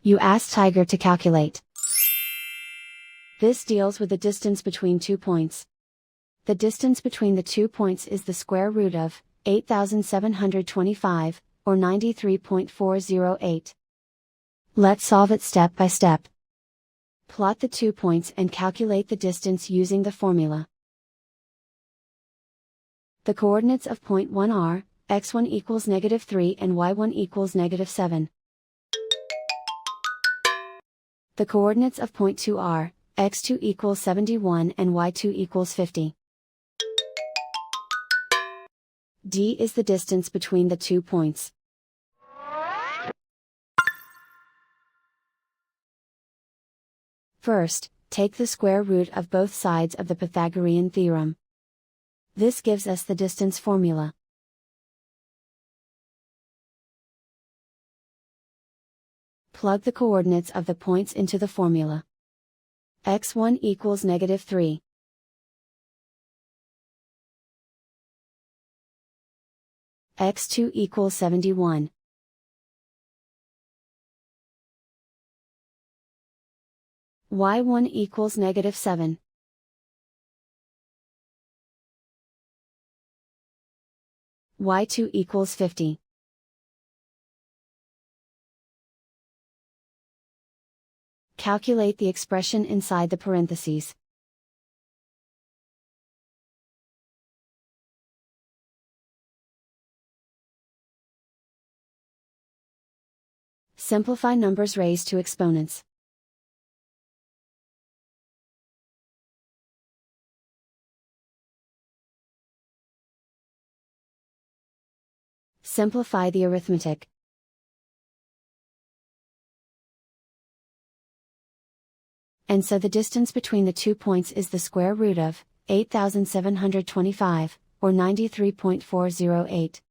You ask Tiger to calculate. This deals with the distance between 2 points. The distance between the 2 points is the square root of 8,725, or 93.408. Let's solve it step by step. Plot the 2 points and calculate the distance using the formula. The coordinates of point 1 are, x1 equals -3 and y1 equals -7. The coordinates of point 2 are, x2 equals 71 and y2 equals 50. D is the distance between the 2 points. First, take the square root of both sides of the Pythagorean theorem. This gives us the distance formula. Plug the coordinates of the points into the formula. x1 equals -3. x2 equals 71. y1 equals -7. y2 equals 50. Calculate the expression inside the parentheses. Simplify numbers raised to exponents. Simplify the arithmetic. And so the distance between the 2 points is the square root of 8,725, or 93.408.